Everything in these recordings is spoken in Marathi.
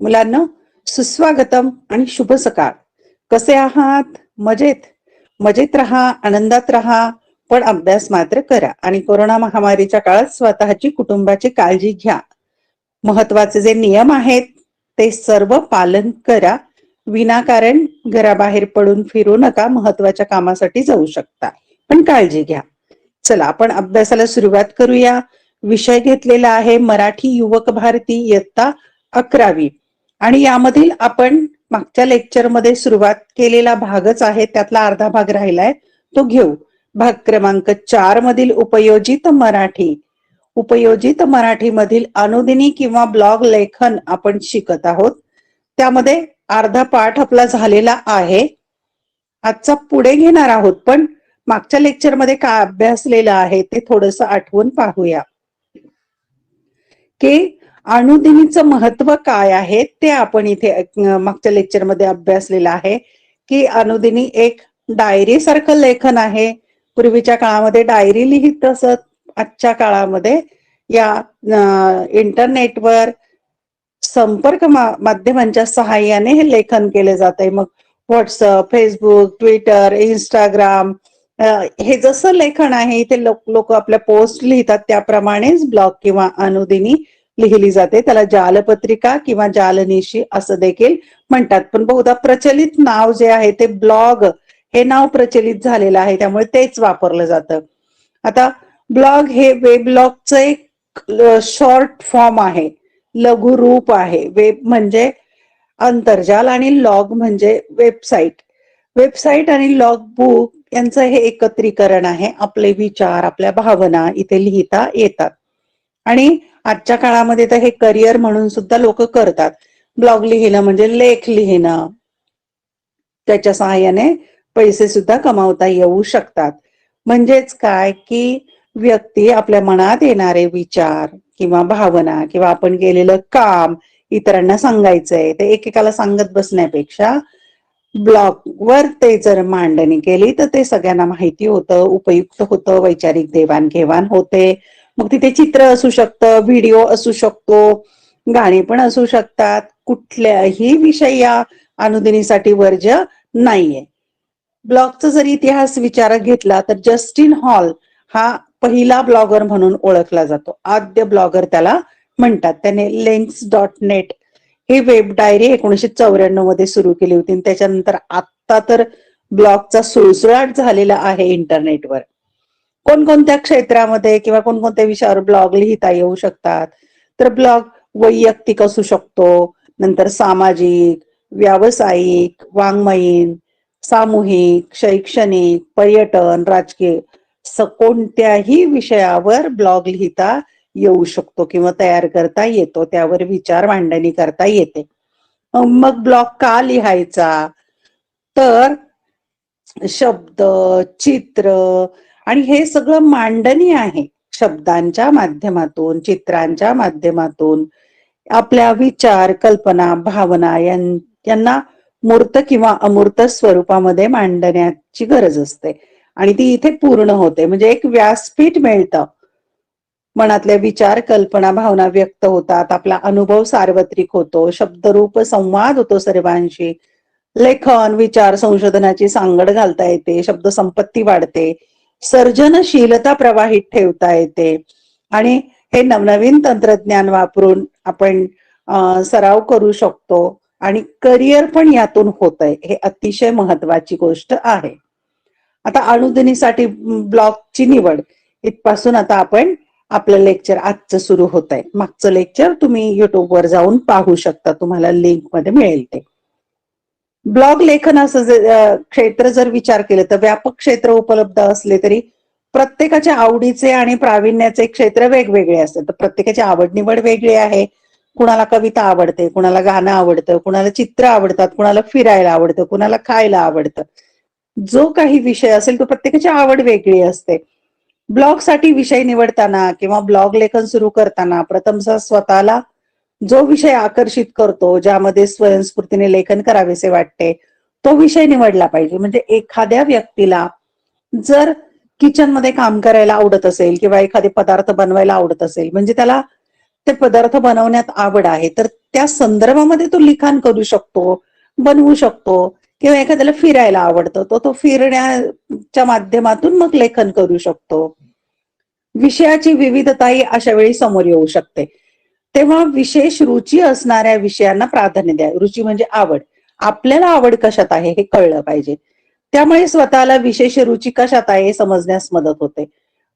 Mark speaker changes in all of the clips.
Speaker 1: मुलांना सुस्वागतम आणि शुभ सकाळ. कसे आहात? मजेत? मजेत राहा, आनंदात राहा, पण अभ्यास मात्र करा आणि कोरोना महामारीच्या काळात स्वतःची कुटुंबाची काळजी घ्या. महत्वाचे जे नियम आहेत ते सर्व पालन करा. विनाकारण घराबाहेर पडून फिरू नका. महत्वाच्या कामासाठी जाऊ शकता, पण काळजी घ्या. चला आपण अभ्यासाला सुरुवात करूया. विषय घेतलेला आहे मराठी युवक भारती इयत्ता 11वी आणि यामधील आपण मागच्या लेक्चरमध्ये सुरुवात केलेला भागच आहे, त्यातला अर्धा भाग राहिलाय तो घेऊ. भाग क्रमांक 4 मधील उपयोजित मराठी. उपयोजित मराठी मधील अनुदिनी किंवा ब्लॉग लेखन आपण शिकत आहोत. त्यामध्ये अर्धा पाठ आपला झालेला आहे. आजचा पुढे घेणार आहोत, पण मागच्या लेक्चर मध्ये काय अभ्यासलेलं आहे ते थोडस आठवून पाहूया. की अनुदिनीचं महत्व काय आहे ते आपण इथे मागच्या लेक्चर मध्ये अभ्यासलेलं आहे. की अनुदिनी एक डायरी सारखं लेखन आहे. पूर्वीच्या काळामध्ये डायरी लिहित असत, आजच्या काळामध्ये या इंटरनेटवर संपर्क माध्यमांच्या सहाय्याने हे लेखन केले जाते. मग व्हॉट्सअप, फेसबुक, ट्विटर, इंस्टाग्राम हे जसं लेखन आहे इथे लोक आपल्या पोस्ट लिहितात, त्याप्रमाणेच ब्लॉग किंवा अनुदिनी लिहिली जाते. त्याला जालपत्रिका किंवा जालनिशी असं देखील म्हणतात, पण बहुधा प्रचलित नाव जे आहे ते ब्लॉग हे नाव प्रचलित झालेलं आहे, त्यामुळे तेच वापरलं जातं. आता ब्लॉग हे वेबलॉगचं एक शॉर्ट फॉर्म आहे, लघु रूप आहे. वेब म्हणजे आंतरजाल आणि लॉग म्हणजे वेबसाईट. वेबसाईट आणि लॉग बुक यांचं हे एकत्रीकरण आहे. आपले विचार, आपल्या भावना इथे लिहिता येतात आणि आजच्या काळामध्ये तर हे करिअर म्हणून सुद्धा लोक करतात. ब्लॉग लिहिणं म्हणजे लेख लिहिणं, त्याच्या सहाय्याने पैसे सुद्धा कमावता येऊ शकतात. म्हणजेच काय की व्यक्ती आपल्या मनात येणारे विचार किंवा भावना किंवा आपण केलेलं काम इतरांना सांगायचंय ते एकेकाला सांगत बसण्यापेक्षा ब्लॉग वर ते जर मांडणी केली तर ते सगळ्यांना माहिती होतं, उपयुक्त होतं, वैचारिक देवाणघेवाण होते. मग तिथे चित्र असू शकतं, व्हिडिओ असू शकतो, गाणी पण असू शकतात. कुठल्याही विषय या अनुदिनीसाठी वर्ज्य नाहीये. ब्लॉगचा जर इतिहास विचारात घेतला तर जस्टिन हॉल हा पहिला ब्लॉगर म्हणून ओळखला जातो. आद्य ब्लॉगर त्याला म्हणतात. त्याने links.net ही वेब डायरी 1994 मध्ये सुरू केली होती. त्याच्यानंतर आता तर ब्लॉगचा सुळसुळाट झालेला आहे इंटरनेटवर. कोणकोणत्या क्षेत्रामध्ये किंवा कोणकोणत्या विषयावर ब्लॉग लिहिता येऊ शकतात, तर ब्लॉग वैयक्तिक असू शकतो, नंतर सामाजिक, व्यावसायिक, वाङ्मयीन, सामूहिक, शैक्षणिक, पर्यटन, राजकीय कोणत्याही विषयावर ब्लॉग लिहिता येऊ शकतो किंवा तयार करता येतो, त्यावर विचार मांडणी करता येते. मग ब्लॉग का लिहायचा, तर शब्द, चित्र आणि हे सगळं मांडणी आहे. शब्दांच्या माध्यमातून, चित्रांच्या माध्यमातून आपल्या विचार, कल्पना, भावना यांना मूर्त किंवा अमूर्त स्वरूपामध्ये मांडण्याची गरज असते आणि ती इथे पूर्ण होते. म्हणजे एक व्यासपीठ मिळतं. मनातले विचार, कल्पना, भावना व्यक्त होतात, आपला अनुभव सार्वत्रिक होतो, शब्दरूप संवाद होतो सर्वांशी, लेखन, विचार, संशोधनाची सांगड घालता येते, शब्द संपत्ती वाढते, सर्जनशीलता प्रवाहित ठेवता येते आणि हे नवनवीन तंत्रज्ञान वापरून आपण सराव करू शकतो आणि करिअर पण यातून होतंय. हे अतिशय महत्वाची गोष्ट आहे. आता अनुदिनीसाठी ब्लॉगची निवड इथपासून आता आपण आपलं लेक्चर आजचं सुरू होत आहे. मागचं लेक्चर तुम्ही युट्यूबवर जाऊन पाहू शकता, तुम्हाला लिंक मध्ये मिळेल ते. ब्लॉग लेखन असं क्षेत्र जर विचार केलं तर व्यापक क्षेत्र उपलब्ध असले तरी प्रत्येकाच्या आवडीचे आणि प्रावीण्याचे क्षेत्र वेगवेगळे असतात. तर प्रत्येकाची आवड निवड वेगळी आहे. कुणाला कविता आवडते, कुणाला गाणं आवडतं, कुणाला चित्र आवडतात, कुणाला फिरायला आवडतं, कुणाला खायला आवडतं. जो काही विषय असेल तो प्रत्येकाची आवड वेगळी असते. ब्लॉग साठी विषय निवडताना किंवा ब्लॉग लेखन सुरू करताना प्रथम स्वतःला जो विषय आकर्षित करतो, ज्यामध्ये स्वयंस्फूर्तीने लेखन करावेसे वाटते, तो विषय निवडला पाहिजे. म्हणजे एखाद्या व्यक्तीला जर किचन मध्ये काम करायला आवडत असेल किंवा एखादे पदार्थ बनवायला आवडत असेल, म्हणजे त्याला ते पदार्थ बनवण्यात आवड आहे, तर त्या संदर्भामध्ये तो लिखाण करू शकतो, बनवू शकतो. किंवा एखाद्याला फिरायला आवडतं, तो फिरण्याच्या माध्यमातून मग लेखन करू शकतो. विषयाची विविधताही अशा वेळी समोर येऊ शकते. तेव्हा विशेष रुची असणाऱ्या विषयांना प्राधान्य द्या. रुची म्हणजे आवड. आपल्याला आवड कशात आहे हे कळलं पाहिजे. त्यामुळे स्वतःला विशेष रुची कशात आहे हे समजण्यास मदत होते.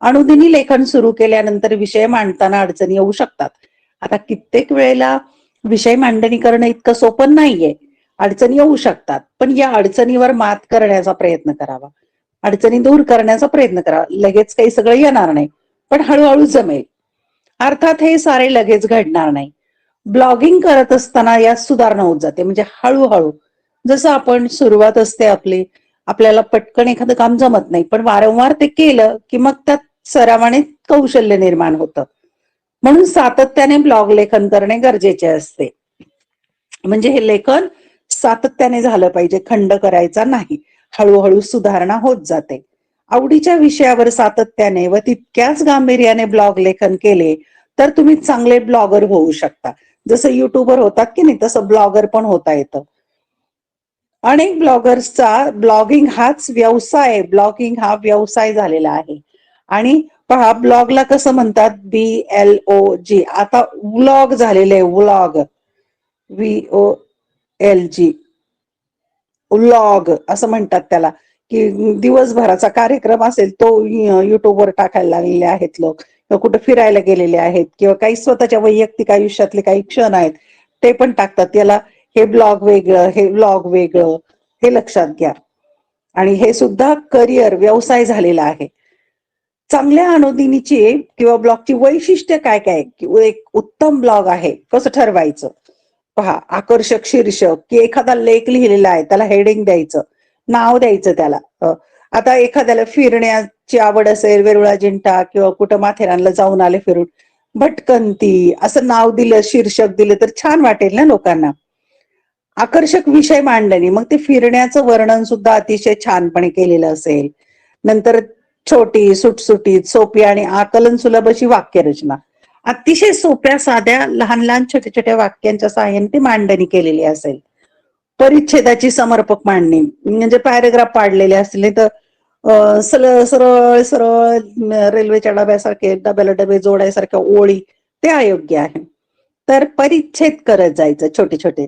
Speaker 1: अनुदिनी लेखन सुरू केल्यानंतर विषय मांडताना अडचणी येऊ शकतात. आता कित्येक वेळेला विषय मांडणी करणं इतकं सोपं नाहीये. अडचणी येऊ शकतात. पण या अडचणीवर मात करण्याचा प्रयत्न करावा. अडचणी दूर करण्याचा प्रयत्न करा. लगेच काही सगळं येणार नाही, पण हळूहळू जमेल. अर्थात हे सारे लगेच घडणार नाही. ब्लॉगिंग करत असताना यात सुधारणा होत जाते. म्हणजे हळूहळू जसं आपण सुरुवात असते आपली, आपल्याला पटकन एखादं काम जमत नाही, पण वारंवार ते केलं की मग त्यात सरावाने कौशल्य निर्माण होतं. म्हणून सातत्याने ब्लॉग लेखन करणे गरजेचे असते. म्हणजे हे लेखन सातत्याने झालं पाहिजे, खंड करायचा नाही. हळूहळू सुधारणा होत जाते. आवडीच्या विषयावर सातत्याने व तितक्याच गांभीर्याने ब्लॉग लेखन केले तर तुम्ही चांगले ब्लॉगर होऊ शकता. जसं युट्यूबर होतात की नाही, तसं ब्लॉगर पण होता येतं. अनेक ब्लॉगर्सचा ब्लॉगिंग हा व्यवसाय झालेला आहे. आणि पहा, ब्लॉगला कसं म्हणतात, BLOG. आता व्लॉग झालेले, व्लॉग, VOLG, व्लॉग असं म्हणतात त्याला. की दिवसभराचा कार्यक्रम असेल तो युट्यूबवर टाकायला लागलेले आहेत लोक, किंवा कुठे फिरायला गेलेले आहेत, किंवा काही स्वतःच्या वैयक्तिक आयुष्यातले काही क्षण आहेत ते पण टाकतात. याला हे ब्लॉग वेगळं, हे व्लॉग वेगळं, हे लक्षात घ्या. आणि हे सुद्धा करिअर, व्यवसाय झालेला आहे. चांगल्या अनुदिनीची किंवा ब्लॉगची वैशिष्ट्य काय काय, एक उत्तम ब्लॉग आहे कसं ठरवायचं. पहा, आकर्षक शीर्षक, की एखादा लेख लिहिलेला आहे त्याला हेडिंग द्यायचं, नाव द्यायचं त्याला. आता एखाद्याला फिरण्याची आवड असेल, वेरुळ अजिंठा किंवा कुठं माथेरानला जाऊन आले फिरून, भटकंती असं नाव दिलं, शीर्षक दिलं तर छान वाटेल ना लोकांना. आकर्षक विषय मांडल्याने मग ते फिरण्याचं वर्णन सुद्धा अतिशय छानपणे केलेलं असेल. नंतर छोटी, सुटसुटीत, सोपी आणि आकलन सुलभ अशी वाक्यरचना. अतिशय सोप्या, साध्या, लहान लहान, छोट्या छोट्या वाक्यांच्या सहाय्याने ती मांडणी केलेली असेल. परिच्छेदाची समर्पक मांडणी, म्हणजे पॅरेग्राफ पाडलेले असतील, नाही तर सरळ सरळ सरळ रेल्वेच्या डब्यासारखे, डब्याला डबे जोडायसारख्या ओळी, ते अयोग्य आहे. तर परिच्छेद करत जायचं छोटे छोटे.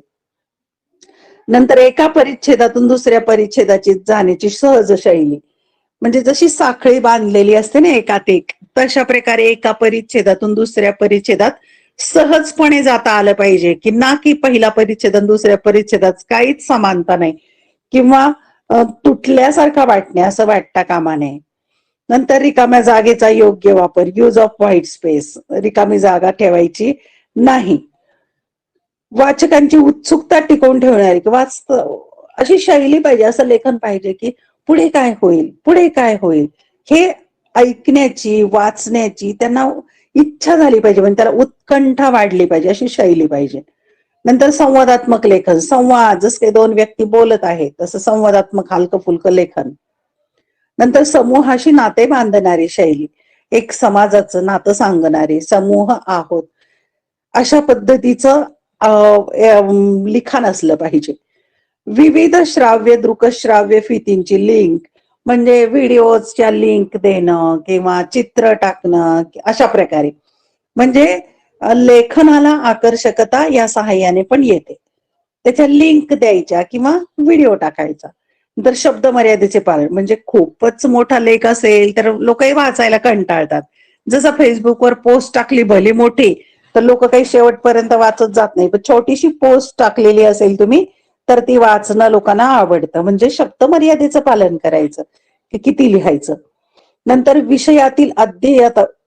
Speaker 1: नंतर एका परिच्छेदातून दुसऱ्या परिच्छेदाची जाण्याची सहज शैली, म्हणजे जशी साखळी बांधलेली असते ना एकात एक, तशा प्रकारे एका परिच्छेदातून दुसऱ्या परिच्छेदात सहजपणे जाता आलं पाहिजे. की ना की पहिला परिच्छेद आणि दुसऱ्या परिच्छेदात काहीच समानता नाही, किंवा तुटल्यासारखा वाटणे असं वाटता कामा नये. नंतर रिकाम्या जागेचा योग्य वापर, यूज ऑफ व्हाईट स्पेस, रिकामी जागा ठेवायची नाही. वाचकांची उत्सुकता टिकवून ठेवणारी, अशी शैली पाहिजे, असं लेखन पाहिजे की पुढे काय होईल, पुढे काय होईल, हे ऐकण्याची, वाचण्याची त्यांना इच्छा झाली पाहिजे, म्हणजे त्याला उत्कंठा वाढली पाहिजे, अशी शैली पाहिजे. नंतर संवादात्मक लेखन, संवाद, जस काही दोन व्यक्ती बोलत आहेत तसं संवादात्मक हलकं फुलकं लेखन. नंतर समूहाशी नाते बांधणारी शैली, एक समाजाचं नातं सांगणारी, समूह आहोत अशा पद्धतीचं लिखाण असलं पाहिजे. विविध श्राव्य, दृकश्राव्य फितींची लिंक, म्हणजे व्हिडिओच्या लिंक देणं किंवा चित्र टाकणं, अशा प्रकारे. म्हणजे लेखनाला आकर्षकता या सहाय्याने पण येते. त्याच्या लिंक द्यायच्या किंवा व्हिडिओ टाकायचा. नंतर शब्द मर्यादेचे पालन, म्हणजे खूपच मोठा लेख असेल तर लोकही वाचायला कंटाळतात. जसं फेसबुकवर पोस्ट टाकली भली मोठी, तर लोक काही शेवटपर्यंत वाचत जात नाही. पण छोटीशी पोस्ट टाकलेली असेल तुम्ही, तर ती वाचणं लोकांना आवडतं. म्हणजे शब्द मर्यादेचं पालन करायचं की किती लिहायचं. नंतर विषयातील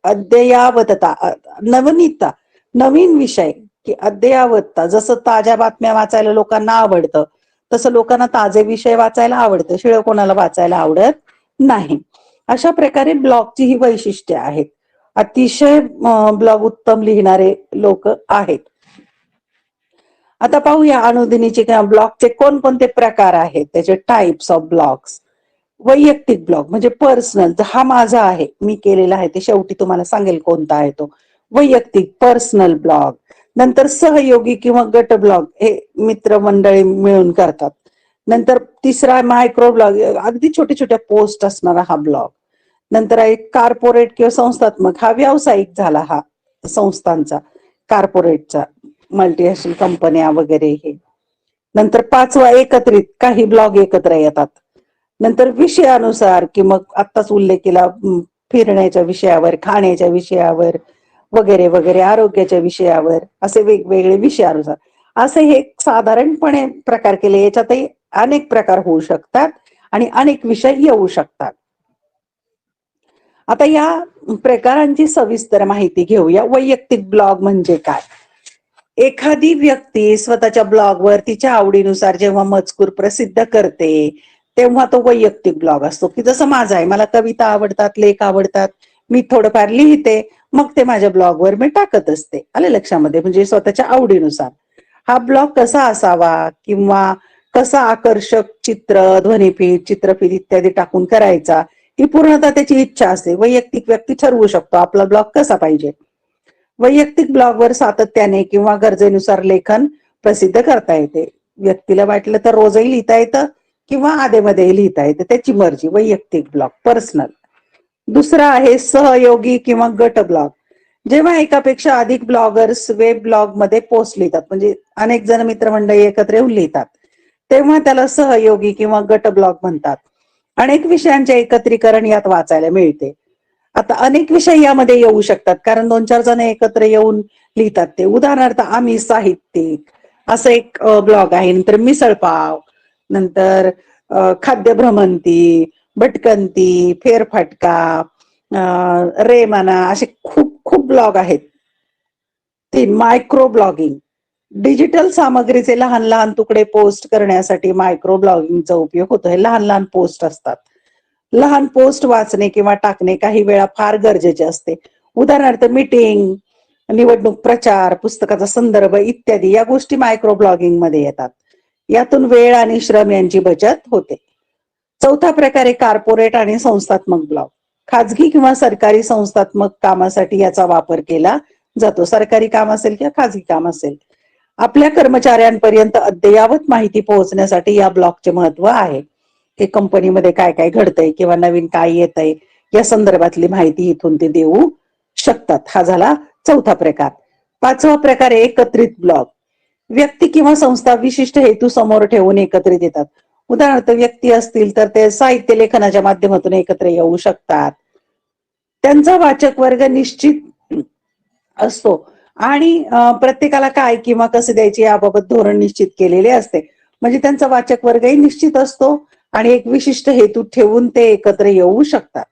Speaker 1: अद्ययावतता, नवनीतता, नवीन विषय की अद्ययावतता. जसं ताज्या बातम्या वाचायला लोकांना आवडतं, तसं लोकांना ताजे विषय वाचायला आवडतं, शिळ कोणाला वाचायला आवडत नाही. अशा प्रकारे ब्लॉगची ही वैशिष्ट्ये आहेत. अतिशय ब्लॉग उत्तम लिहिणारे लोक आहेत. आता पाहूया अनुदिनीचे ब्लॉगचे कोणकोणते प्रकार आहेत, त्याचे टाइप्स ऑफ ब्लॉग्स. वैयक्तिक ब्लॉग म्हणजे पर्सनल, हा माझा आहे, मी केलेला आहे, ते शेवटी तुम्हाला सांगेल कोणता आहे तो. वैयक्तिक पर्सनल ब्लॉग. नंतर सहयोगी किंवा गट ब्लॉग हे मित्रमंडळी मिळून करतात. नंतर तिसरा मायक्रो ब्लॉग, अगदी छोट्या छोट्या पोस्ट असणारा हा ब्लॉग. नंतर एक कार्पोरेट किंवा संस्थात्मक, हा व्यावसायिक झाला, हा संस्थांचा कार्पोरेटचा, मल्टीनॅशनल कंपन्या वगैरे हे. नंतर पाचवा एकत्रित, काही ब्लॉग एकत्र येतात. नंतर विषयानुसार की मग आत्ताच उल्लेख केला, फिरण्याच्या विषयावर, खाण्याच्या विषयावर वगैरे वगैरे, आरोग्याच्या विषयावर, असे वेगवेगळे विषयानुसार असे हे साधारणपणे प्रकार केले. याच्यातही अनेक प्रकार होऊ शकतात आणि अनेक विषय येऊ शकतात. आता या प्रकारांची सविस्तर माहिती घेऊया. वैयक्तिक ब्लॉग म्हणजे काय? एखादी व्यक्ती स्वतःच्या ब्लॉगवर तिच्या आवडीनुसार जेव्हा मजकूर प्रसिद्ध करते तेव्हा तो वैयक्तिक ब्लॉग असतो. की जसं माझा आहे, मला कविता आवडतात, लेख आवडतात, मी थोडंफार लिहिते, मग ते माझ्या ब्लॉगवर मी टाकत असते. आले लक्षामध्ये? म्हणजे स्वतःच्या आवडीनुसार. हा ब्लॉग कसा असावा किंवा कसा आकर्षक चित्र, ध्वनिफीत, चित्रफीत इत्यादी टाकून करायचा, ही पूर्णतः त्याची इच्छा असते. वैयक्तिक व्यक्ती ठरवू शकतो आपला ब्लॉग कसा पाहिजे. वैयक्तिक ब्लॉगवर सातत्याने किंवा गरजेनुसार लेखन प्रसिद्ध करता येते. व्यक्तीला वाटलं तर रोजही लिहिता येतं किंवा आधेमध्येही लिहिता येते, त्याची मर्जी. वैयक्तिक ब्लॉग, पर्सनल. दुसरा आहे सहयोगी किंवा गट ब्लॉग. जेव्हा एकापेक्षा अधिक ब्लॉगर्स वेब ब्लॉग मध्ये पोस्ट लिहितात, म्हणजे अनेक जण मित्रमंडळी एकत्र येऊन लिहितात, तेव्हा त्याला सहयोगी किंवा गट ब्लॉग म्हणतात. अनेक विषयांचे एकत्रीकरण यात वाचायला मिळते. आता अनेक विषय यामध्ये येऊ शकतात, कारण 2-4 जण एकत्र येऊन लिहितात ते. उदाहरणार्थ आम्ही साहित्यिक, असं एक ब्लॉग आहे. नंतर मिसळपाव, नंतर खाद्य भ्रमंती, भटकंती, फेरफटका, रेमाना, असे खूप खूप ब्लॉग आहेत. 3 मायक्रो ब्लॉगिंग. डिजिटल सामग्रीचे लहान लहान तुकडे पोस्ट करण्यासाठी मायक्रो ब्लॉगिंगचा उपयोग होतो. हे लहान लहान पोस्ट असतात. लहान पोस्ट वाचणे किंवा टाकणे काही वेळा फार गरजेचे असते. उदाहरणार्थ मीटिंग, निवडणूक प्रचार, पुस्तकाचा संदर्भ इत्यादी या गोष्टी मायक्रो ब्लॉगिंग मध्ये येतात. यातून वेळ आणि श्रम यांची बचत होते. चौथा प्रकार आहे कार्पोरेट आणि संस्थात्मक ब्लॉग. खाजगी किंवा सरकारी संस्थात्मक कामासाठी याचा वापर केला जातो. सरकारी काम असेल किंवा खाजगी काम असेल, आपल्या कर्मचाऱ्यांपर्यंत अद्ययावत माहिती पोहोचण्यासाठी या ब्लॉगचे महत्व आहे. की कंपनीमध्ये काय काय घडतंय किंवा नवीन काय येतंय या संदर्भातली माहिती इथून ते देऊ शकतात. हा झाला चौथा प्रकार. पाचवा प्रकार आहे एकत्रित ब्लॉग. व्यक्ती किंवा संस्था विशिष्ट हेतू समोर ठेवून एकत्रित येतात. उदाहरणार्थ व्यक्ती असतील तर ते साहित्य लेखनाच्या माध्यमातून एकत्र येऊ शकतात. त्यांचा वाचक वर्ग निश्चित असतो आणि प्रत्येकाला काय किंवा कसे द्यायचे याबाबत धोरण निश्चित केलेले असते. म्हणजे त्यांचा वाचक वर्गही निश्चित असतो आणि एक विशिष्ट हेतू ठेवून ते एकत्र येऊ शकतात.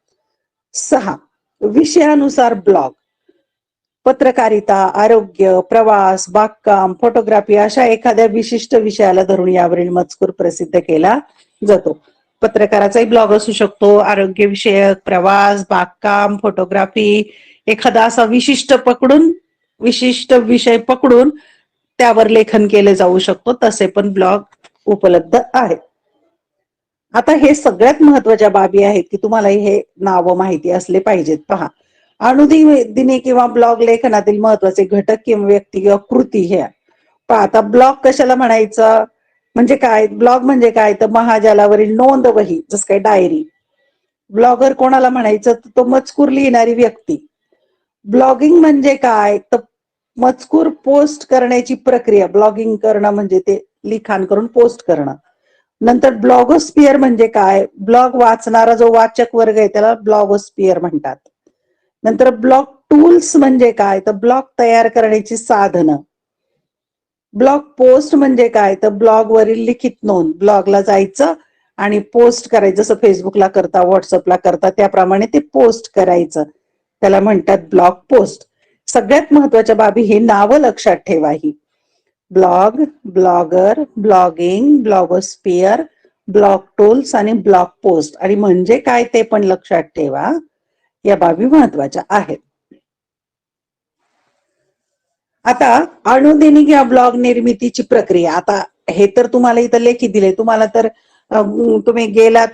Speaker 1: 6 विषयानुसार ब्लॉग. पत्रकारिता, आरोग्य, प्रवास, बागकाम, फोटोग्राफी अशा एखाद्या विशिष्ट विषयाला धरून यावरील मजकूर प्रसिद्ध केला जातो. पत्रकाराचाही ब्लॉग असू शकतो, आरोग्य विषयक, प्रवास, बागकाम, फोटोग्राफी, एखादा असा विशिष्ट विषय पकडून त्यावर लेखन केले जाऊ शकतो. तसे पण ब्लॉग उपलब्ध आहेत. आता हे सगळ्यात महत्वाच्या बाबी आहेत की तुम्हाला हे नाव माहिती असले पाहिजेत. पहा, अनुदिनी किंवा ब्लॉग लेखनातील महत्वाचे घटक किंवा व्यक्ती किंवा कृती हे. पहा, आता ब्लॉग कशाला म्हणायचं, म्हणजे काय, ब्लॉग म्हणजे काय तर महाजालावरील नोंद वही, जस काय डायरी. ब्लॉगर कोणाला म्हणायचं, तर तो मजकूर लिहिणारी व्यक्ती. ब्लॉगिंग म्हणजे काय तर मजकूर पोस्ट करण्याची प्रक्रिया. ब्लॉगिंग करणं म्हणजे ते लिखाण करून पोस्ट करणं. नंतर ब्लॉगोस्पियर म्हणजे काय, ब्लॉग वाचणारा जो वाचक वर्ग आहे त्याला ब्लॉगोस्पियर म्हणतात. नंतर ब्लॉग टूल्स म्हणजे काय तर ब्लॉग तयार करण्याची साधनं. ब्लॉग पोस्ट म्हणजे काय तर ब्लॉग वरील लिखित नोंद. ब्लॉगला जायचं आणि पोस्ट करायचं, जसं फेसबुकला करता, व्हॉट्सअपला करता त्याप्रमाणे ते पोस्ट करायचं, त्याला म्हणतात ब्लॉग पोस्ट. सगळ्यात महत्वाच्या बाबी ही नावं लक्षात ठेवा. ही blog, blogger, blogging, blogosphere, blog tools आणि ब्लॉग पोस्ट, आणि म्हणजे काय ते पण लक्षात ठेवा. या बाबी महत्वाच्या आहेत. आता अनुदिनी किंवा ब्लॉग निर्मितीची प्रक्रिया. आता हे तर तुम्हाला इथं लेखी दिले. तुम्हाला तर तुम्ही गेलात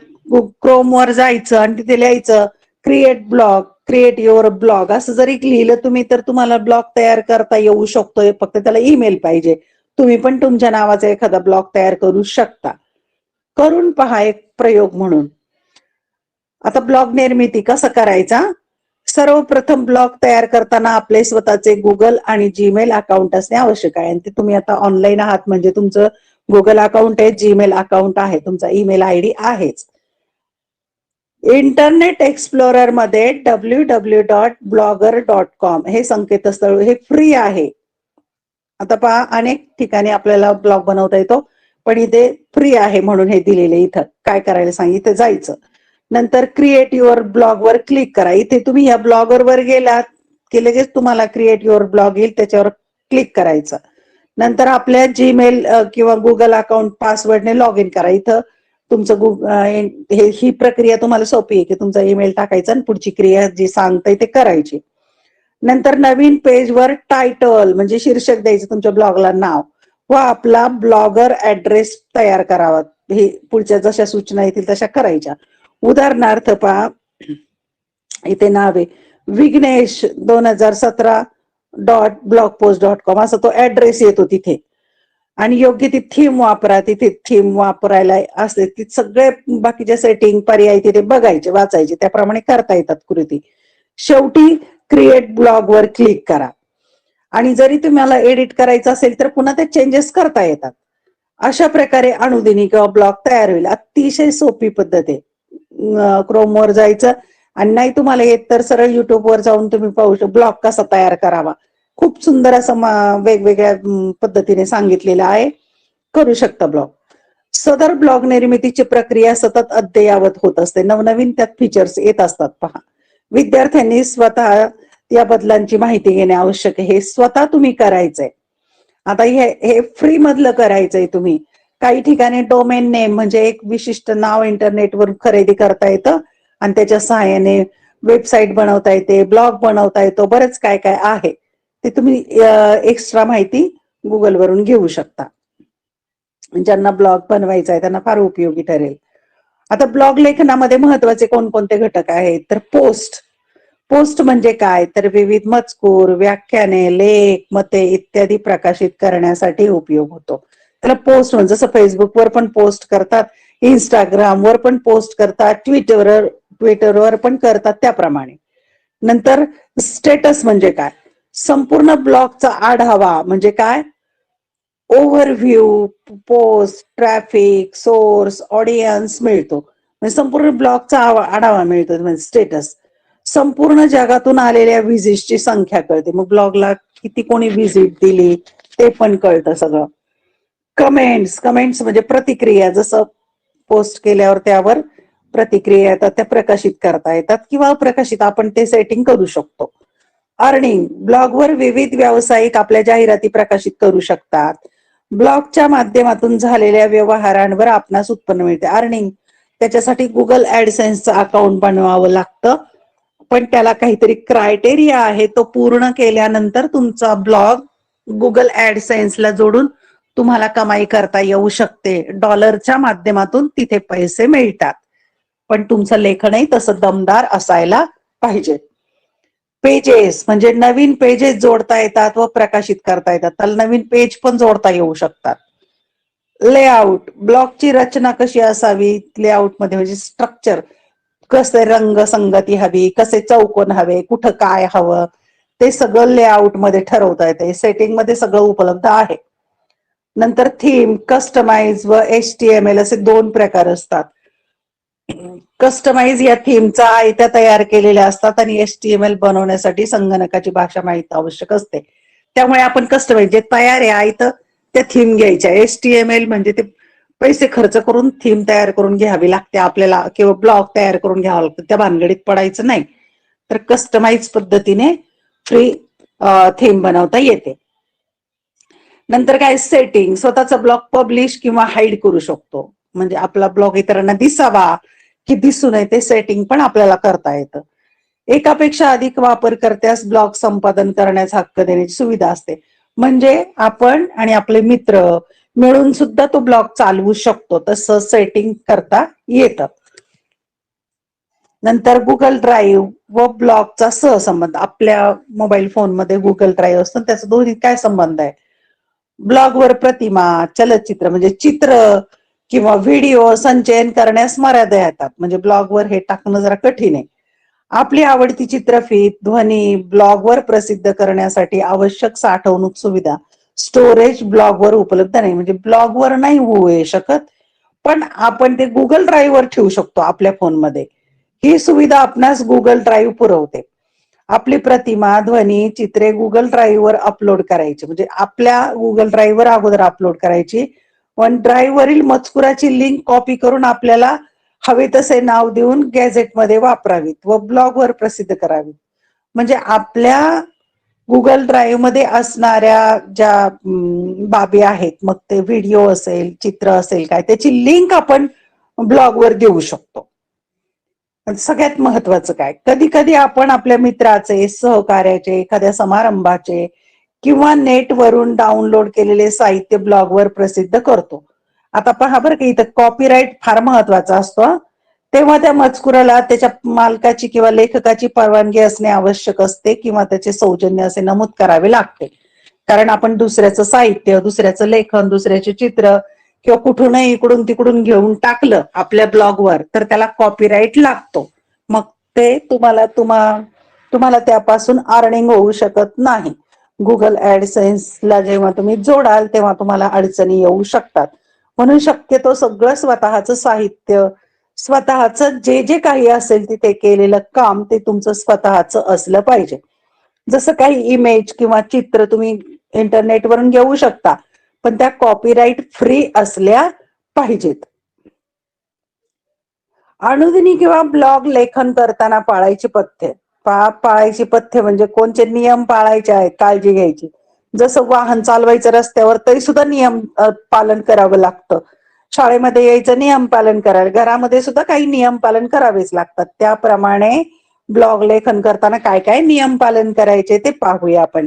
Speaker 1: क्रोम वर जायचं आणि तिथे लिहायचं create blog, create your blog असं जरी लिहिलं तुम्ही तर तुम्हाला ब्लॉग तयार करता येऊ शकतोय, फक्त त्याला ईमेल पाहिजे. तुम्ही पण तुमच्या नावाचा एखादा ब्लॉग तयार करू शकता. करून पहा एक प्रयोग म्हणून. आता ब्लॉग निर्मिती कसं करायचा? सर्वप्रथम ब्लॉग तयार करताना आपले स्वतःचे गुगल आणि जीमेल अकाउंट असणे आवश्यक आहे. आणि ते तुम्ही आता ऑनलाईन आहात म्हणजे तुमचं गुगल अकाउंट आहे, जीमेल अकाउंट आहे, तुमचा ईमेल आयडी आहेच. इंटरनेट एक्सप्लोरर मध्ये www.blogger.com हे संकेतस्थळ हे फ्री आहे. आता पहा अनेक ठिकाणी आपल्याला ब्लॉग बनवता येतो, पण इथे फ्री आहे म्हणून हे दिलेले. इथं काय करायला सांगितलं, जायचं, नंतर क्रिएट युअर ब्लॉग वर क्लिक करा. इथे तुम्ही या ब्लॉगर वर गेलात की लगेच तुम्हाला क्रिएट युअर ब्लॉग येईल, त्याच्यावर क्लिक करायचं. नंतर आपल्या जीमेल किंवा गुगल अकाउंट पासवर्डने लॉग इन करा. इथं तुमचं ही प्रक्रिया तुम्हाला सोपी आहे की तुमचा ईमेल टाकायचा आणि पुढची क्रिया जी सांगताय ते करायची. नंतर नवीन पेजवर टायटल म्हणजे शीर्षक द्यायचं, तुमच्या ब्लॉगला नाव व आपला ब्लॉगर ऍड्रेस तयार करावा. हे पुढच्या जशा सूचना येतील तशा करायच्या. उदाहरणार्थ पहा, इथे नाव आहे विघ्नेश 2017.blogpost.com असं तो ऍड्रेस येतो तिथे. आणि योग्य ती थीम वापरा. तिथे थीम वापरायला असते ती सगळे बाकीच्या सेटिंग पर्याय तिथे बघायचे, वाचायचे, त्याप्रमाणे करता येतात कृती. शेवटी क्रिएट ब्लॉग वर क्लिक करा. आणि जरी तुम्हाला एडिट करायचं असेल तर पुन्हा ते चेंजेस करता येतात. अशा प्रकारे अनुदिनी किंवा ब्लॉग तयार होईल. अतिशय सोपी पद्धत आहे. क्रोम वर जायचं आणि नाही तुम्हाला येत तर सरळ युट्यूब वर जाऊन तुम्ही पाहू शकता ब्लॉग कसा तयार करावा. खूप सुंदर असं वेगवेगळ्या पद्धतीने सांगितलेलं आहे. करू शकता ब्लॉग. सदर ब्लॉग निर्मितीची प्रक्रिया सतत अद्ययावत होत असते. नवनवीन त्यात फीचर्स येत असतात. पहा, विद्यार्थ्यांनी स्वतः या बदलांची माहिती घेणे आवश्यक आहे. हे स्वतः तुम्ही करायचंय. आता हे फ्री मधलं करायचंय तुम्ही. काही ठिकाणी डोमेन नेम म्हणजे एक विशिष्ट नाव इंटरनेटवर खरेदी करता येतं आणि त्याच्या सहाय्याने वेबसाईट बनवता येते, ब्लॉग बनवता येतो, बरेच काय काय आहे ते तुम्ही एक्स्ट्रा माहिती गुगल वरून घेऊ शकता. ज्यांना ब्लॉग बनवायचा आहे त्यांना फार उपयोगी ठरेल. आता ब्लॉग लेखनामध्ये महत्वाचे कोणकोणते घटक आहेत तर पोस्ट. पोस्ट म्हणजे काय तर विविध मजकूर, व्याख्याने, लेख, मते इत्यादी प्रकाशित करण्यासाठी उपयोग होतो. त्याला पोस्ट म्हणजे जसं फेसबुकवर पण पोस्ट करतात, इंस्टाग्रामवर पण पोस्ट करतात, ट्विटरवर पण करतात त्याप्रमाणे. नंतर स्टेटस म्हणजे काय, संपूर्ण ब्लॉगचा आढावा म्हणजे काय, overview, post, traffic, source, audience मिळतो. म्हणजे संपूर्ण ब्लॉगचा आढावा मिळतो. म्हणजे स्टेटस संपूर्ण जगातून आलेल्या व्हिजिटची संख्या कळते. मग ब्लॉगला किती कोणी व्हिजिट दिली ते पण कळतं सगळं. कमेंट्स म्हणजे प्रतिक्रिया, जसं पोस्ट केल्यावर त्यावर प्रतिक्रिया येतात त्या प्रकाशित करता येतात किंवा अप्रकाशित आपण ते सेटिंग करू शकतो. अर्निंग, ब्लॉगवर विविध व्यावसायिक आपल्या जाहिराती प्रकाशित करू शकतात. ब्लॉगच्या माध्यमातून झालेल्या व्यवहारांवर आपणास उत्पन्न मिळते. अर्निंग त्याच्यासाठी गुगल ऍडसेन्सचं अकाउंट बनवावं लागतं, पण त्याला काहीतरी क्रायटेरिया आहे. तो पूर्ण केल्यानंतर तुमचा ब्लॉग गुगल ऍडसेन्सला जोडून तुम्हाला कमाई करता येऊ शकते. डॉलरच्या माध्यमातून तिथे पैसे मिळतात, पण तुमचं लेखनही तसं दमदार असायला पाहिजे. पेजेस म्हणजे नवीन पेजेस जोडता येतात व प्रकाशित करता येतात. त्याला नवीन पेज पण जोडता येऊ शकतात. लेआउट, ब्लॉगची रचना कशी असावी लेआउट मध्ये म्हणजे स्ट्रक्चर, कसे रंग संगती हवी, कसे चौकोन हवे, कुठं काय हवं ते सगळं लेआउट मध्ये ठरवता येते. सेटिंग मध्ये सगळं उपलब्ध आहे. नंतर थीम, कस्टमाइज व HTML असे दोन प्रकार असतात. कस्टमाइज या थीमचा आयत्या तयार केलेल्या असतात आणि HTML बनवण्यासाठी संगणकाची भाषा माहिती आवश्यक असते. त्यामुळे आपण कस्टमाइज जे तयार आहे आयतं त्या थीम घ्यायच्या. HTML म्हणजे ते पैसे खर्च करून थीम तयार करून घ्यावी लागते आपल्याला किंवा ब्लॉग तयार करून घ्यावं लागतं. त्या भानगडीत पडायचं नाही. तर कस्टमाइज पद्धतीने फ्री थीम बनवता येते. नंतर काय, सेटिंग, स्वतःचा ब्लॉग पब्लिश किंवा हाईड करू शकतो. म्हणजे आपला ब्लॉग इतरांना दिसावा की दिसू नये ते सेटिंग पण आपल्याला करता येतं. एकापेक्षा अधिक वापरकर्त्यास ब्लॉग संपादन करण्याचा हक्क देण्याची सुविधा असते. म्हणजे आपण आणि आपले मित्र मिळून सुद्धा तो ब्लॉग चालवू शकतो, तसं सेटिंग करता येतं. नंतर गुगल ड्राईव्ह व ब्लॉगचा सहसंबंध. आपल्या मोबाईल फोनमध्ये गुगल ड्राईव्ह असतो, त्याचा दोन्ही काय संबंध आहे? ब्लॉगवर प्रतिमा, चलचित्र म्हणजे चित्र किंवा व्हिडिओ संचयन करण्यास मर्यादा येतात. म्हणजे ब्लॉगवर हे टाकणं जरा कठीण आहे. आपली आवडती चित्रफित, ध्वनी ब्लॉगवर प्रसिद्ध करण्यासाठी आवश्यक साठवणूक सुविधा, स्टोरेज ब्लॉगवर उपलब्ध नाही. म्हणजे ब्लॉगवर नाही होऊ शकत, पण आपण ते गुगल ड्राईव्हवर ठेवू शकतो आपल्या फोनमध्ये. ही सुविधा आपणास गुगल ड्राईव्ह पुरवते. आपली प्रतिमा, ध्वनी, चित्रे गुगल ड्राईव्हवर अपलोड करायची. म्हणजे आपल्या गुगल ड्राईव्हवर अगोदर अपलोड करायची. वन ड्राईव्ह वरील मजकुराची लिंक कॉपी करून आपल्याला हवे तसे नाव देऊन गॅझेटमध्ये वापरावीत व ब्लॉगवर प्रसिद्ध करावीत. म्हणजे आपल्या गुगल ड्राईव्ह मध्ये असणाऱ्या ज्या बाबी आहेत, मग ते व्हिडिओ असेल, चित्र असेल, काय त्याची लिंक आपण ब्लॉगवर देऊ शकतो. सगळ्यात महत्वाचं काय, कधी कधी आपण आपल्या मित्राचे, सहकार्याचे, एखाद्या समारंभाचे किंवा नेटवरून डाउनलोड केलेले साहित्य ब्लॉगवर प्रसिद्ध करतो. आता पहा बरं की इथं कॉपीराईट फार महत्वाचा असतो. तेव्हा त्या मजकुराला त्याच्या मालकाची किंवा लेखकाची परवानगी असणे आवश्यक असते किंवा त्याचे सौजन्य असे नमूद करावे लागते. कारण आपण दुसऱ्याचं साहित्य, दुसऱ्याचं लेखन, दुसऱ्याचे चित्र किंवा कुठूनही इकडून तिकडून घेऊन टाकलं आपल्या ब्लॉगवर तर त्याला कॉपीराईट लागतो. मग ते तुम्हाला त्यापासून अर्निंग होऊ शकत नाही. गुगल ऍडसेन्सला जेव्हा तुम्ही जोडाल तेव्हा तुम्हाला अडचणी येऊ शकतात. म्हणून शक्यतो सगळं स्वतःचं साहित्य, स्वतःचं जे जे काही असेल तिथे केलेलं काम ते तुमचं स्वतःचं असलं पाहिजे. जसं काही इमेज किंवा चित्र तुम्ही इंटरनेटवरून घेऊ शकता, पण त्या कॉपीराईट फ्री असल्या पाहिजेत. अनुदिनी किंवा ब्लॉग लेखन करताना पाळायची पथ्य. पाळायची पथ्य म्हणजे कोणते नियम पाळायचे आहेत, काळजी घ्यायची. जसं वाहन चालवायचं रस्त्यावर तरी सुद्धा नियम पालन करावं लागतं. शाळेमध्ये यायचं नियम पालन करावे, घरामध्ये सुद्धा काही नियम पालन करावेच लागतात. त्याप्रमाणे ब्लॉग लेखन करताना काय काय नियम पालन करायचे ते पाहूया आपण.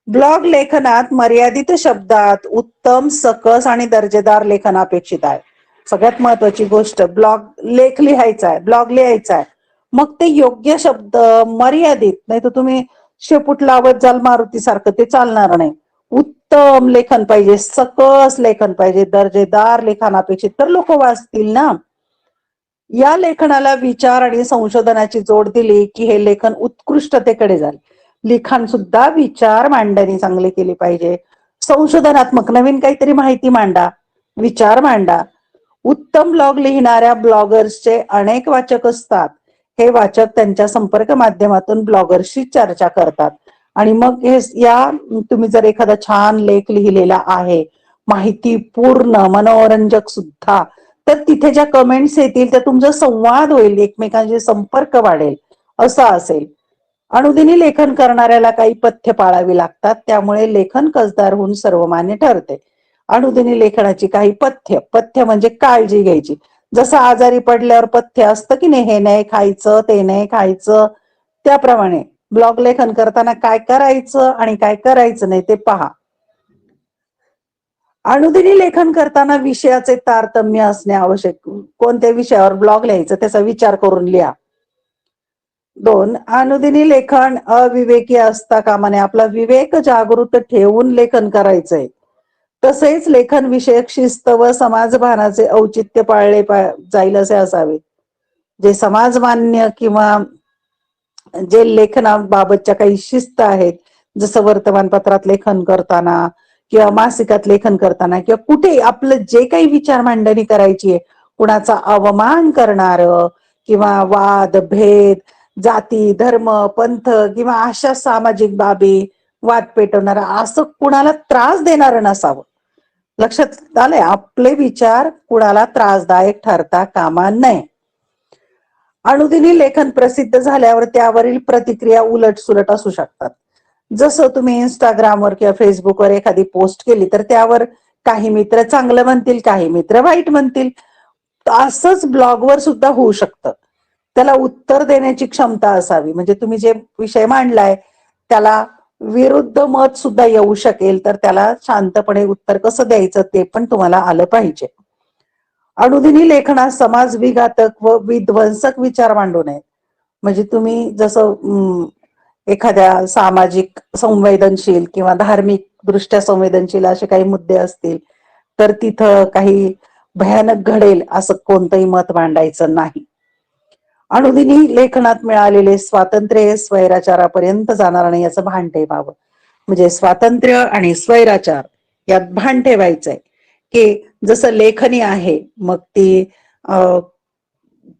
Speaker 1: ब्लॉग लेखनात मर्यादित शब्दात उत्तम, सकस आणि दर्जेदार लेखन अपेक्षित आहे. सगळ्यात महत्वाची गोष्ट, लेख लिहायचा आहे, ब्लॉग लिहायचा आहे, मग ते योग्य शब्द, मर्यादित, नाही तर तुम्ही शेपूट लावत जाल मारुती सारखं, ते चालणार नाही. उत्तम लेखन पाहिजे, सकस लेखन पाहिजे, दर्जेदार लेखन अपेक्षित तर लोक वाचतील ना. या लेखनाला विचार आणि संशोधनाची जोड दिली की हे लेखन उत्कृष्टतेकडे जाईल. लिखाण सुद्धा विचार मांडणी चांगली केली पाहिजे. संशोधनात्मक नवीन काहीतरी माहिती मांडा, विचार मांडा. उत्तम ब्लॉग लिहिणाऱ्या ब्लॉगर्सचे अनेक वाचक असतात. हे वाचक त्यांच्या संपर्क माध्यमातून ब्लॉगरशी चर्चा करतात आणि मग तुम्ही जर एखादा छान लेख लिहिलेला आहे, माहिती पूर्ण, मनोरंजक सुद्धा, तर तिथे ज्या कमेंट्स येतील त्या तुमचा संवाद होईल, एकमेकांशी संपर्क वाढेल, असं असेल. अनुदिनी लेखन करणाऱ्याला काही पथ्य पाळावी लागतात, त्यामुळे लेखन कसदार होऊन सर्वमान्य ठरते. अनुदिनी लेखनाची काही पथ्य म्हणजे काळजी घ्यायची. जसं आजारी पडल्यावर पथ्य असतं की नाही, हे नाही खायचं, ते नाही खायचं, त्याप्रमाणे ब्लॉग लेखन करताना काय करायचं आणि काय करायचं नाही ते पहा. अनुदिनी लेखन करताना विषयाचे तारतम्य असणे आवश्यक. कोणत्या विषयावर ब्लॉग लिहायचं त्याचा विचार करून लिहा. 2, अनुदिनी लेखन अविवेकी असता कामा नये. आपला विवेक जागृत ठेवून लेखन करायचंय. तसेच लेखन विषयक शिस्त व समाजभानाचे औचित्य पाळले जाईल असे असावे. जे समाजमान्य किंवा जे लेखनाबाबतच्या काही शिस्त आहेत, जसं वर्तमानपत्रात लेखन करताना किंवा मासिकात लेखन करताना किंवा कुठे आपलं जे काही विचार मांडणी करायची आहे, कुणाचा अवमान करणार किंवा वाद, भेद, जाती, धर्म, पंथ किंवा अशा सामाजिक बाबी वाद पेटवणारा, असं कुणाला त्रास देणार नसावं. लक्षात आलंय, आपले विचार कुणाला त्रासदायक ठरता कामा नये. अनुदिनी लेखन प्रसिद्ध झाल्यावर त्यावरील प्रतिक्रिया उलट सुलट असू शकतात. जसं तुम्ही इंस्टाग्रामवर किंवा फेसबुकवर एखादी पोस्ट केली तर त्यावर काही मित्र चांगलं म्हणतील, काही मित्र वाईट म्हणतील. असंच ब्लॉगवर सुद्धा होऊ शकतं. त्याला उत्तर देण्याची क्षमता असावी. म्हणजे तुम्ही जे विषय मांडलाय त्याला विरुद्ध मत सुद्धा येऊ शकेल, तर त्याला शांतपणे उत्तर कसं द्यायचं ते पण तुम्हाला आलं पाहिजे. अनुदिनी लेखनात समाज विघातक व विध्वंसक विचार मांडू नये. म्हणजे तुम्ही जसं एखाद्या सामाजिक संवेदनशील किंवा धार्मिक दृष्ट्या संवेदनशील असे काही मुद्दे असतील तर तिथं काही भयानक घडेल असं कोणतंही मत मांडायचं नाही. अनुदिनी लेखनात मिळालेले स्वातंत्र्य स्वैराचारापर्यंत जाणार नाही याचं भान ठेवावं. म्हणजे स्वातंत्र्य आणि स्वैराचार यात भान ठेवायचंय की जसं लेखनी आहे मग ती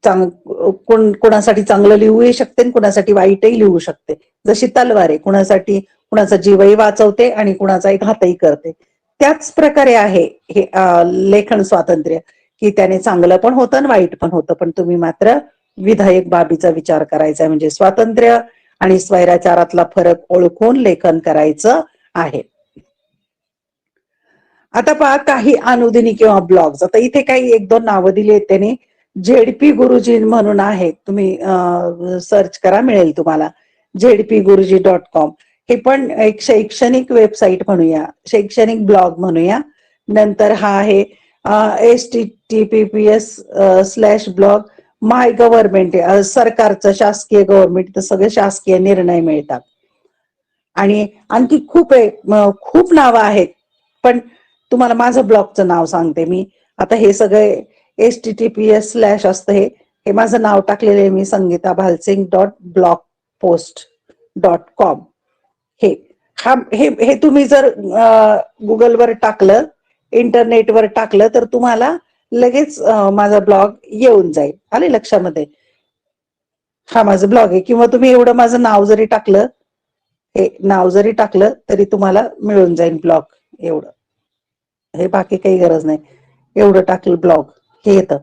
Speaker 1: कोणासाठी चांगलं लिहूही शकते आणि कुणासाठी वाईटही लिहू शकते. जशी तलवार आहे, कुणासाठी कुणाचा जीवही वाचवते आणि कुणाचाही घातही करते. त्याच प्रकारे आहे हे लेखन स्वातंत्र्य, की त्याने चांगलं पण होतं आणि वाईट पण होतं. पण तुम्ही मात्र विधायक बाबीचा विचार करायचा, म्हणजे स्वातंत्र्य आणि स्वैराचारातला फरक ओळखून लेखन करायचं आहे. आता पहा काही अनुदिनी किंवा ब्लॉग्स. आता इथे काही एक दोन नावं दिली आहेत त्यांनी. झेडपी गुरुजी म्हणून आहे, तुम्ही सर्च करा, मिळेल तुम्हाला. झेडपीगुरुजी.com हे पण एक शैक्षणिक वेबसाईट म्हणूया, शैक्षणिक ब्लॉग म्हणूया. नंतर हा आहे https://blog माय गव्हर्नमेंट, सरकारचं शासकीय गव्हर्नमेंट, तर सगळे शासकीय निर्णय मिळतात. आणि आणखी खूप आहे, खूप नावं आहेत. पण तुम्हाला माझं ब्लॉगचं नाव सांगते मी. आता हे सगळे https/ असतं, हे माझं नाव टाकलेलं आहे मी, sangeetabalsingh.blogpost.com. हे हे तुम्ही जर गुगलवर टाकलं, इंटरनेटवर टाकलं तर तुम्हाला लगेच माझा ब्लॉग येऊन जाईल. आले लक्षामध्ये? हा माझं ब्लॉग आहे. किंवा तुम्ही एवढं माझं नाव जरी टाकलं, हे नाव जरी टाकलं तरी तुम्हाला मिळून जाईल ब्लॉग. एवढं, हे बाकी काही गरज नाही, एवढं टाकलं ब्लॉग हे येतं.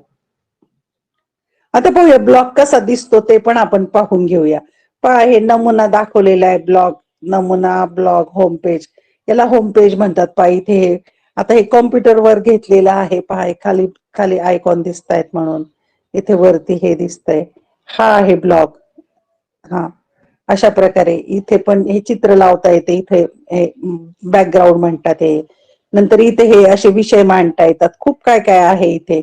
Speaker 1: आता पाहूया ब्लॉग कसा दिसतो ते पण आपण पाहून घेऊया. पहा, हे नमुना दाखवलेला आहे ब्लॉग, नमुना ब्लॉग होम पेज, याला होम पेज म्हणतात. पहा इथे आता हे कॉम्प्युटरवर घेतलेलं आहे. पहा खाली खाली आयकॉन दिसत आहेत म्हणून, इथे वरती हे दिसतंय, हा आहे ब्लॉग. हा अशा प्रकारे इथे पण हे चित्र लावता येते, इथे हे बॅकग्राऊंड म्हणतात हे. नंतर इथे हे असे विषय मांडता येतात, खूप काय काय आहे इथे.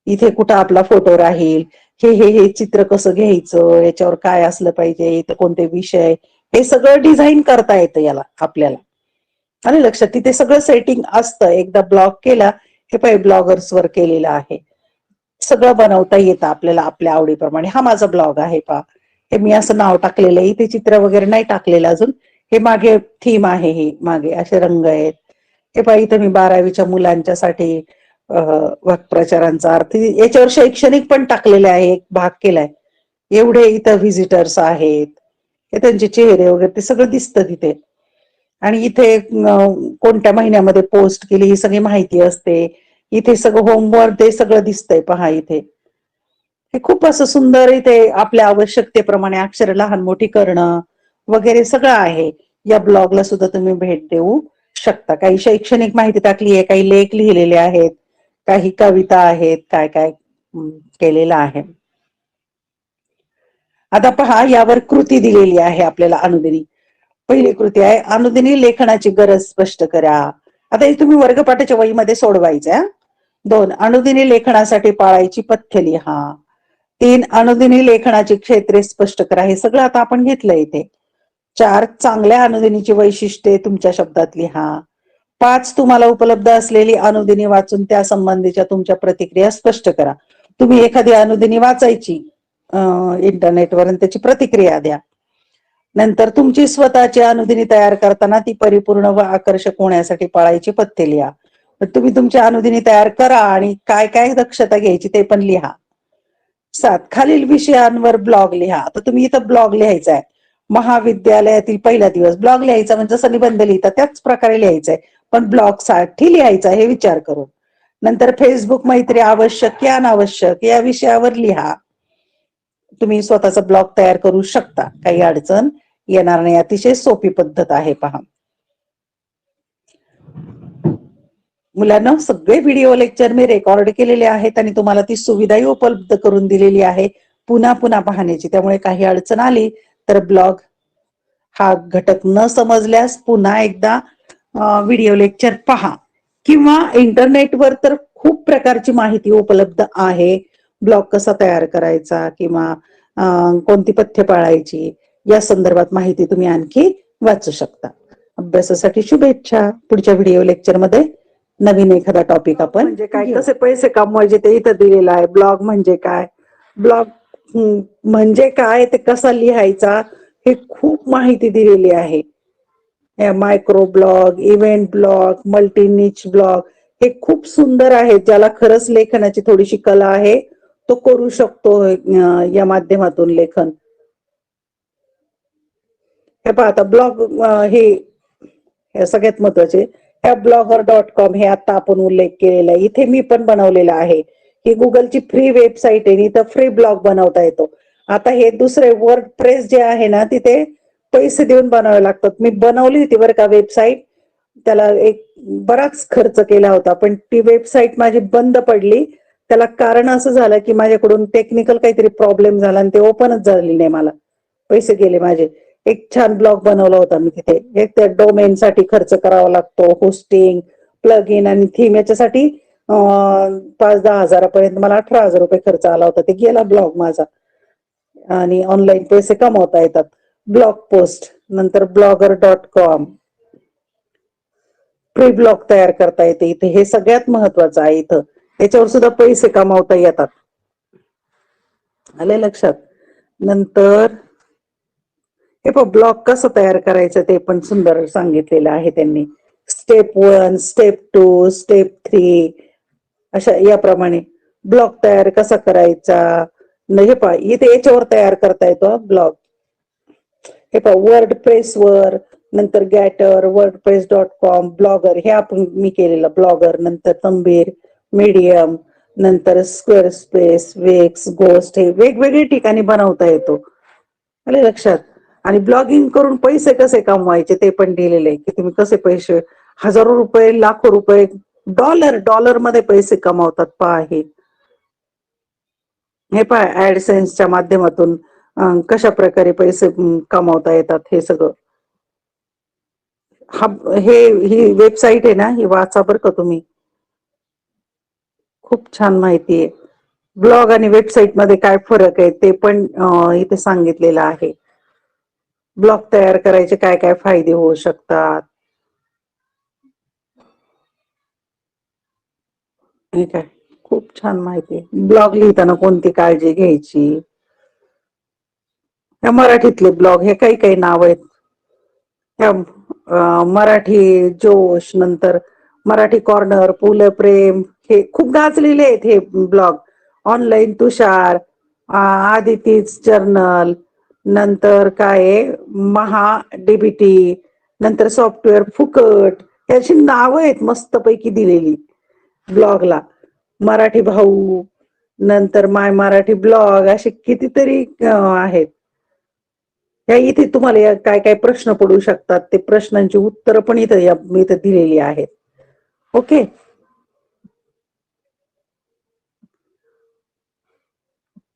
Speaker 1: इथे कुठं आपला फोटो राहील, हे चित्र कसं घ्यायचं, याच्यावर काय असलं पाहिजे, इथे कोणते विषय, हे सगळं डिझाईन करता येतं याला आपल्याला. आणि लक्षात, तिथे सगळं सेटिंग असतं. एकदा ब्लॉग केला, हे पाहिजे ब्लॉगर्स वर केलेलं आहे, सगळं बनवता येतं आपल्याला आपल्या आवडीप्रमाणे. हा माझा ब्लॉग आहे पहा, हे मी असं नाव टाकलेलं आहे, इथे चित्र वगैरे नाही टाकलेलं अजून. हे मागे थीम आहे, ही मागे असे रंग आहेत. हे पहा इथे मी 12वीच्या मुलांच्या साठी वाक्प्रचारांचा अर्थ, याच्यावर शैक्षणिक पण टाकलेले आहे, एक भाग केलाय. एवढे इथं व्हिजिटर्स आहेत, हे त्यांचे चेहरे वगैरे ते सगळं दिसतं तिथे. आणि इथे कोणत्या महिन्यामध्ये पोस्ट केली ही सगळी माहिती असते. इथे सगळं होमवर्क ते सगळं दिसतंय पहा इथे. हे खूप असं सुंदर, इथे आपल्या आवश्यकतेप्रमाणे अक्षर लहान मोठी करणं वगैरे सगळं आहे. या ब्लॉगला सुद्धा तुम्ही भेट देऊ शकता. काही शैक्षणिक माहिती टाकली आहे, काही लेख लिहिलेले आहेत, काही कविता आहेत, काय काय केलेलं आहे. आता पहा, यावर कृती दिलेली आहे आपल्याला अनुदिनी. पहिली कृती आहे, अनुदिनी लेखनाची गरज स्पष्ट करा. आता हे तुम्ही वर्गपाठाच्या वहीमध्ये सोडवायचं. 2, अनुदिनी लेखनासाठी पाळायची पथ्य लिहा. 3, अनुदिनी लेखनाची क्षेत्रे स्पष्ट करा. हे सगळं आता आपण घेतलंय इथे. 4, चांगल्या अनुदिनीची वैशिष्ट्ये तुमच्या शब्दात लिहा. 5, तुम्हाला उपलब्ध असलेली अनुदिनी वाचून त्या संबंधीच्या तुमच्या प्रतिक्रिया स्पष्ट करा. तुम्ही एखादी अनुदिनी वाचायची इंटरनेटवर आणि त्याची प्रतिक्रिया द्या. नंतर तुमची स्वतःची अनुदिनी तयार करताना ती परिपूर्ण व आकर्षक होण्यासाठी पाळायची पथ्ये लिहा. तुम्ही तुमची अनुदिनी तयार करा आणि काय काय दक्षता घ्यायची ते पण लिहा. 7, खालील विषयांवर ब्लॉग लिहा. आता तुम्ही इथं ब्लॉग लिहायचा आहे. महाविद्यालयातील पहिला दिवस, ब्लॉग लिहायचा म्हणजे जसं निबंध लिहिता त्याच प्रकारे लिहायचंय, पण ब्लॉग साठी लिहायचा हे विचार करून. नंतर फेसबुक मैत्री आवश्यक की अनावश्यक या विषयावर लिहा. तुम्ही स्वतःचा ब्लॉग तयार करू शकता, काही अडचण येणार नाही. अतिशय सोपी पद्धत आहे पहा. मुलांना सगळे व्हिडिओ लेक्चर मी रेकॉर्ड केलेले आहेत आणि तुम्हाला ती सुविधाही उपलब्ध करून दिलेली आहे पुन्हा पुन्हा पाहण्याची. त्यामुळे काही अडचण आली तर ब्लॉग हा घटक न समजल्यास पुन्हा एकदा व्हिडिओ लेक्चर पहा. किंवा इंटरनेटवर तर खूप प्रकारची माहिती उपलब्ध आहे, ब्लॉग कसा तयार करायचा किंवा कोणती पथ्य पाळायची या संदर्भात माहिती तुम्ही आणखी वाचू शकता. अभ्यासासाठी शुभेच्छा. पुढच्या व्हिडिओ लेक्चरमध्ये नवीन एखादा टॉपिक आपण म्हणजे काय, कसे पैसे कमवायचे ते इथं दिलेलं आहे. ब्लॉग म्हणजे काय, ब्लॉग म्हणजे काय, ते कसा लिहायचा, हे खूप माहिती दिलेली आहे. Micro blog, event blog, multi निच ब्लॉग हे खूप सुंदर आहे. ज्याला खरंच लेखनाची थोडीशी कला आहे तो करू शकतो या माध्यमातून लेखन. हे पहा आता ब्लॉग हे सगळ्यात महत्वाचे. ह्या blogger.com हे आता आपण उल्लेख केलेला आहे. इथे मी पण बनवलेला आहे. ही गुगलची फ्री वेबसाईट आहे. इथं फ्री ब्लॉग बनवता येतो. आता हे दुसरे वर्ड प्रेस जे आहे ना, तिथे पैसे देऊन बनवावे लागतात. मी बनवली होती बरं का वेबसाईट, त्याला एक बराच खर्च केला होता, पण ती वेबसाईट माझी बंद पडली. त्याला कारण असं झालं की माझ्याकडून टेक्निकल काहीतरी प्रॉब्लेम झाला आणि ते ओपनच झालेली नाही. मला पैसे गेले माझे. एक छान ब्लॉग बनवला होता मी तिथे. एक त्या डोमेन साठी खर्च करावा लागतो, होस्टिंग, प्लग इन आणि थीम याच्यासाठी 5-10 हजारापर्यंत मला 18,000 रुपये खर्च आला होता. ते गेला ब्लॉग माझा. आणि ऑनलाईन पैसे कमवता येतात. ब्लॉग पोस्ट, नंतर blogger.com, प्री ब्लॉग तयार करता येते इथे. हे सगळ्यात महत्वाचं आहे इथं. याच्यावर सुद्धा पैसे कमावता येतात. आले लक्षात. नंतर हे पण ब्लॉग कसं तयार करायचं ते पण सुंदर सांगितलेलं आहे त्यांनी. स्टेप 1, स्टेप 2, स्टेप 3 अशा याप्रमाणे ब्लॉग तयार कसा करायचा. हे पहा इथे याच्यावर तयार करता येतो ब्लॉग. हे पहा वर्ड प्रेस वर, नंतर गॅटर, wordpress.com, ब्लॉगर हे आपण मी केलेलं ब्लॉगर, नंतर तंबीर, मीडियम, नंतर स्क्वेअर स्पेस, वेक्स, गोस्ट हे वेगवेगळ्या ठिकाणी बनवता येतो. आले लक्षात. आणि ब्लॉगिंग करून पैसे कसे कमवायचे ते पण दिलेले आहे की तुम्ही कसे पैसे, हजारो रुपये, लाखो रुपये, डॉलर मध्ये पैसे कमावतात पहा हे पहा ऍडसेन्सच्या माध्यमातून कशा प्रकारे पैसे कमावता येतात हे सगळं. हा ही वेबसाईट आहे ना, ही वाचा बरं का तुम्ही. खूप छान माहिती आहे. ब्लॉग आणि वेबसाईट मध्ये काय फरक आहे ते पण इथे सांगितलेलं आहे. ब्लॉग तयार करायचे काय काय फायदे होऊ शकतात. ठीक आहे. खूप छान माहिती आहे. ब्लॉग लिहिताना कोणती काळजी घ्यायची. या मराठीतले ब्लॉग हे काही काही नाव आहेत. मराठी जोश, नंतर मराठी कॉर्नर, पु ल प्रेम हे खूप गाजलेले आहेत हे ब्लॉग. ऑनलाईन तुषार, आदितीज जर्नल, नंतर काय महा डीबीटी, नंतर सॉफ्टवेअर फुकट, याची नावं आहेत मस्तपैकी दिलेली ब्लॉगला. मराठी भाऊ, नंतर माय मराठी ब्लॉग, असे कितीतरी आहेत. या इथे तुम्हाला काय काय प्रश्न पडू शकतात ते प्रश्नांची उत्तरं पण इथं दिलेली आहेत. ओके.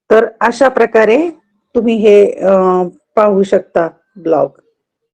Speaker 1: तर अशा प्रकारे तुम्ही हे पाहू शकता ब्लॉग.